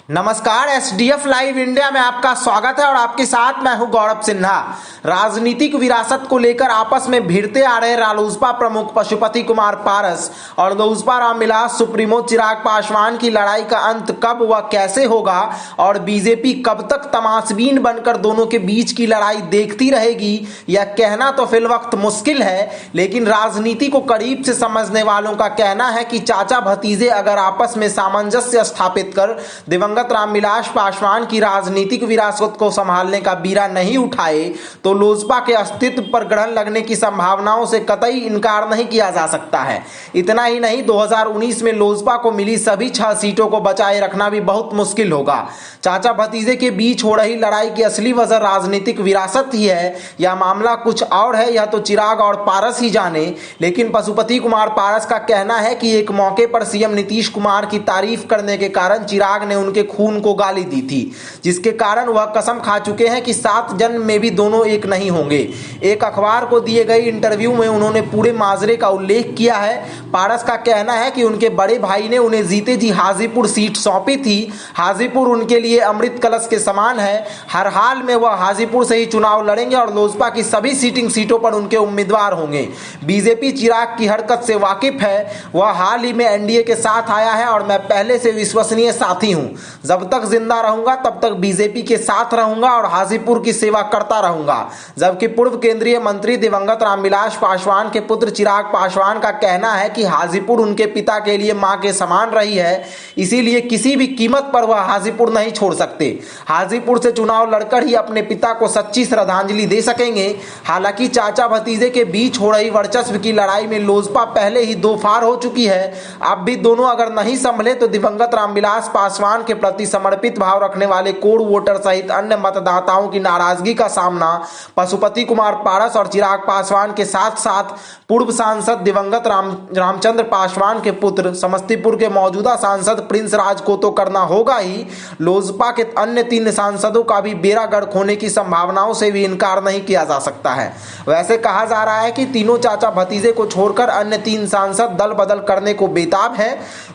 नमस्कार। SDF live India में आपका स्वागत है और आपके साथ मैं हूं गौरव सिन्हा। राजनीतिक विरासत को लेकर आपस में भिड़ते आ रहे रालोसपा प्रमुख पशुपति कुमार पारस और लोजपा रामविलास सुप्रीमो चिराग पासवान की लड़ाई का अंत कब व कैसे होगा और बीजेपी कब तक तमाशबीन बनकर दोनों के बीच की लड़ाई देखती रहेगी, यह कहना तो फिलवक्त मुश्किल है। लेकिन राजनीति को करीब से समझने वालों का कहना है कि चाचा भतीजे अगर आपस में सामंजस्य स्थापित कर दिवंगत रामविलास पासवान की राजनीतिक विरासत को संभालने का बीड़ा नहीं उठाए तो लोजपा के अस्तित्व पर ग्रहण लगने की संभावनाओं से कतई इनकार नहीं किया जा सकता है। इतना ही नहीं, 2019 में लोजपा को मिली सभी 6 सीटों को बचाए रखना भी बहुत मुश्किल होगा। चाचा भतीजे के बीच हो रही लड़ाई की असली वजह राजनीतिक विरासत ही है या मामला कुछ और है, यह तो चिराग और पारस ही जाने। लेकिन पशुपति कुमार पारस का कहना है कि एक मौके पर सीएम नीतीश कुमार की तारीफ करने के कारण चिराग ने उनके खून को गाली दी थी, जिसके कारण वह कसम खा चुके हैं कि 7 जन्म में भी दोनों एक नहीं होंगे। एक अखबार को दिए गए इंटरव्यू में उन्होंने पूरे माजरे का उल्लेख किया है। पारस का कहना है कि उनके बड़े भाई ने उन्हें जीते जी हाजीपुर सीट सौंपी थी। हाजीपुर उनके लिए अमृत कलश के समान है। हर हाल में वह हाजीपुर से ही चुनाव लड़ेंगे और लोजपा की सभी सिटिंग सीटों पर उनके उम्मीदवार होंगे। बीजेपी चिराग की हरकत से वाकिफ है। वह हाल ही में एनडीए के साथ आया है और मैं पहले से विश्वसनीय साथी हूं। जब तक जिंदा रहूंगा तब तक बीजेपी के साथ रहूंगा और हाजीपुर की सेवा करता रहूंगा। जबकि पूर्व केंद्रीय मंत्री दिवंगत रामविलास पासवान के पुत्र चिराग पासवान का कहना है कि हाजीपुर उनके पिता के लिए मां के समान रही है, इसीलिए किसी भी कीमत पर वह हाजीपुर नहीं छोड़ सकते। हाजीपुर से चुनाव लड़कर ही अपने पिता को सच्ची श्रद्धांजलि दे सकेंगे। हालांकि चाचा भतीजे के बीच हो रही वर्चस्व की लड़ाई में लोजपा पहले ही 2 फार हो चुकी है। अब भी दोनों अगर नहीं संभले तो दिवंगत रामविलास पासवान के प्रति समर्पित भाव रखने वाले कोर वोटर सहित अन्य मतदाताओं की नाराजगी का सामना पशुपति कुमार पारस और चिराग पासवान के साथ साथ पूर्व सांसद दिवंगत रामचंद्र पासवान के पुत्र समस्तीपुर के मौजूदा सांसद प्रिंस राज को तो करना होगा ही। लोजपा के अन्य 3 सांसदों का भी बेड़ा गर्क होने की संभावनाओं से भी इनकार नहीं किया जा सकता है। वैसे कहा जा रहा है कि तीनों चाचा भतीजे को छोड़कर अन्य 3 सांसद दल बदल करने को बेताब है।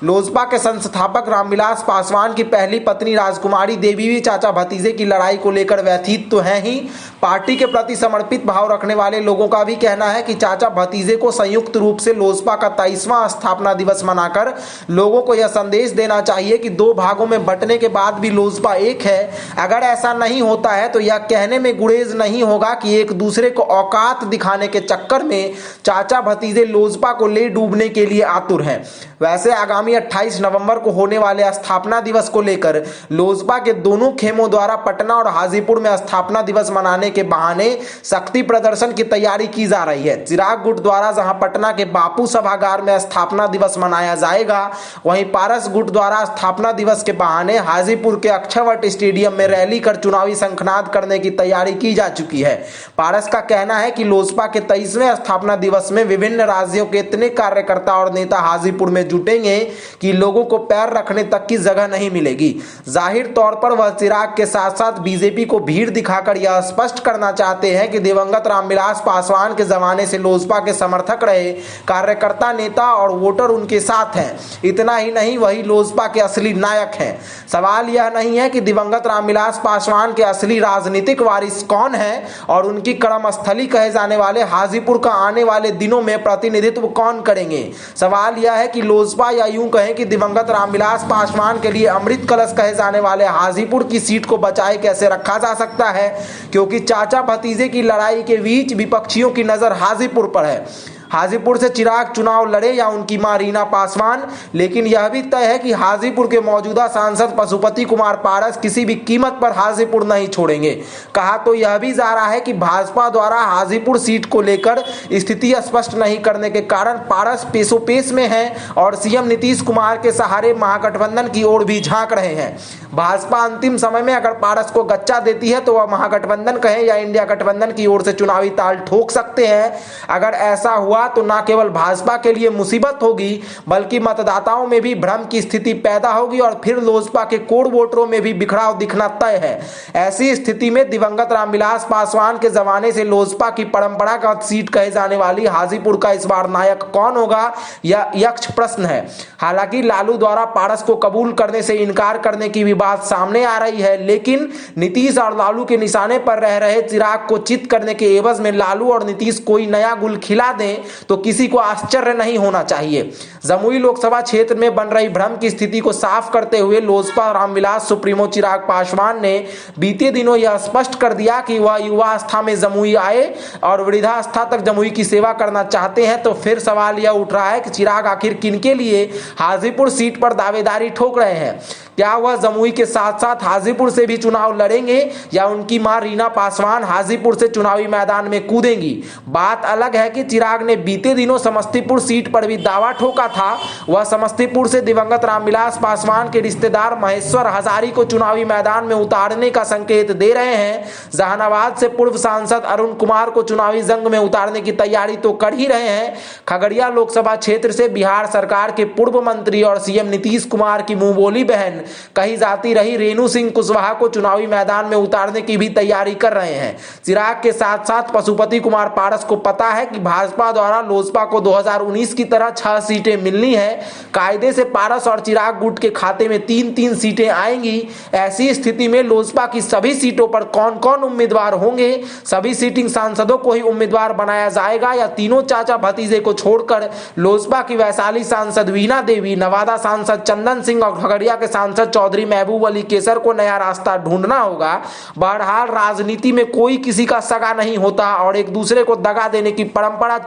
लोजपा के संस्थापक रामविलास पासवान की पहली पत्नी राजकुमारी देवी भी चाचा भतीजे की लड़ाई को लेकर व्यथित तो है ही। पार्टी के प्रति समर्पित भाव रखने वाले लोगों का भी कहना है कि चाचा भतीजे को संयुक्त रूप से लोजपा का 23वां स्थापना दिवस मनाकर लोगों को यह संदेश देना चाहिए कि 2 भागों में बंटने के बाद भी लोजपा एक है। अगर ऐसा नहीं होता है तो यह कहने में गुरेज नहीं होगा कि एक दूसरे को औकात दिखाने के चक्कर में चाचा भतीजे लोजपा को ले डूबने के लिए आतुर हैं। वैसे आगामी 28 नवंबर को होने वाले स्थापना दिवस को लेकर लोजपा के दोनों खेमों द्वारा पटना और हाजीपुर में स्थापना दिवस मनाने के बहाने शक्ति प्रदर्शन की तैयारी की जा रही है। चिराग गुट द्वारा जहां पटना के बापू सभागार में स्थापना दिवस मनाया जाएगा, वहीं पारस गुट द्वारा स्थापना दिवस के बहाने हाजीपुर के अक्षयवट स्टेडियम में रैली कर चुनावी शंखनाद करने की तैयारी की जा चुकी है। पारस का कहना है कि लोजपा के 23वें स्थापना दिवस में विभिन्न राज्यों के इतने कार्यकर्ता और नेता हाजीपुर में जुटेंगे कि लोगों को पैर रखने तक की जगह नहीं मिलेगी। जाहिर तौर पर वह चिराग के साथ साथ बीजेपी को भीड़ दिखाकर यह स्पष्ट करना चाहते हैं कि दिवंगत रामविलास पासवान के जमाने से लोजपा के समर्थक रहे कार्यकर्ता, नेता और वोटर उनके साथ हैं। इतना ही नहीं, वही लोजपा के असली नायक हैं। सवाल यह नहीं है कि दिवंगत रामविलास पासवान के असली राजनीतिक वारिस कौन है और उनकी कर्मस्थली कहे जाने वाले हाजीपुर का आने वाले दिनों में प्रतिनिधित्व कौन करेंगे। सवाल यह है कि लोजपा या यूं कहें कि दिवंगत रामविलास पासवान के लिए अमृत कलश कहे जाने वाले हाजीपुर की सीट को बचाए कैसे रखा जा सकता है, क्योंकि चाचा भतीजे की लड़ाई के बीच विपक्षियों की नजर हाजीपुर पर है। हाजीपुर से चिराग चुनाव लड़े या उनकी मां रीना पासवान, लेकिन यह भी तय है कि हाजीपुर के मौजूदा सांसद पशुपति कुमार पारस किसी भी कीमत पर हाजीपुर नहीं छोड़ेंगे। कहा तो यह भी जा रहा है कि भाजपा द्वारा हाजीपुर सीट को लेकर स्थिति स्पष्ट नहीं करने के कारण पारस पेशोपेश में हैं और सीएम नीतीश कुमार के सहारे महागठबंधन की ओर भी झांक रहे हैं। भाजपा अंतिम समय में अगर पारस को गच्चा देती है तो वह महागठबंधन कहें या इंडिया गठबंधन की ओर से चुनावी ताल ठोक सकते हैं। अगर ऐसा हुआ हुआ तो न केवल भाजपा के लिए मुसीबत होगी बल्कि मतदाताओं में भी भ्रम की स्थिति पैदा होगी और फिर लोजपा के कोर वोटरों में भी बिखराव दिखना तय है। ऐसी स्थिति में दिवंगत रामविलास पासवान के जमाने से लोजपा की परंपरागत सीट कहे जाने वाली हाजीपुर का इस बार नायक कौन होगा, यह यक्ष प्रश्न है। हालांकि लालू द्वारा पारस को कबूल करने से इनकार करने की भी बात सामने आ रही है, लेकिन नीतीश और लालू के निशाने पर रह रहे चिराग को चित करने के एवज में लालू और नीतीश कोई नया गुल खिला दें तो किसी को आश्चर्य नहीं होना चाहिए। जमुई लोकसभा क्षेत्र में बन रही भ्रम की स्थिति को साफ करते हुए लोजपा रामविलास सुप्रीमो चिराग पासवान ने बीते दिनों यह स्पष्ट कर दिया कि वह युवावस्था में जमुई आए और वृद्धावस्था तक जमुई की सेवा करना चाहते हैं। तो फिर सवाल यह उठ रहा है कि चिराग आखिर किनके लिए हाजीपुर सीट पर दावेदारी ठोक रहे हैं। क्या वह जमुई के साथ साथ हाजीपुर से भी चुनाव लड़ेंगे या उनकी मां रीना पासवान हाजीपुर से चुनावी मैदान में कूदेंगी। बात अलग है कि चिराग ने बीते दिनों समस्तीपुर सीट पर भी दावा ठोका था। वह समस्तीपुर से दिवंगत रामविलास पासवान के रिश्तेदार महेश्वर हजारी को चुनावी मैदान में उतारने का संकेत दे रहे हैं। जहानाबाद से पूर्व सांसद अरुण कुमार को चुनावी जंग में उतारने की तैयारी तो कर ही रहे हैं। खगड़िया लोकसभा क्षेत्र से बिहार सरकार के पूर्व मंत्री और सीएम नीतीश कुमार की मुंहबोली बहन कही जाती रही रेणु सिंह कुशवाहा को चुनावी मैदान में उतारने की भी तैयारी कर रहे हैं। चिराग के साथ साथ पशुपति कुमार पारस को पता है कि भाजपा द्वारा लोजपा को 2019 की तरह 6 सीटें मिलनी है। कायदे से पारस और चिराग गुट के खाते में 3-3 सीटें आएंगी। ऐसी स्थिति में लोजपा की सभी सीटों पर कौन कौन उम्मीदवार होंगे, सभी सीटिंग सांसदों को ही उम्मीदवार बनाया जाएगा या तीनों चाचा भतीजे को छोड़कर लोजपा की वैशाली सांसद वीणा देवी, नवादा सांसद चंदन सिंह और खगड़िया के सांसद चौधरी महबूब अली केसर को नया रास्ता ढूंढना होगा। बहरहाल राजनीति में कोई किसी का सगा नहीं होता और एक दूसरे को दगा देने की परंपरा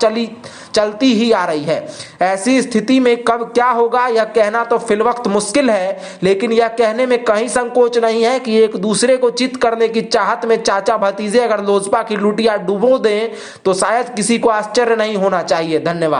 चलती ही आ रही है। ऐसी स्थिति में कब क्या होगा यह कहना तो फिलवक्त मुश्किल है, लेकिन यह कहने में कहीं संकोच नहीं है कि एक दूसरे को चित करने की चाहत में चाचा भतीजे अगर लोजपा की लुटिया डुबो दें तो शायद किसी को आश्चर्य नहीं होना चाहिए। धन्यवाद।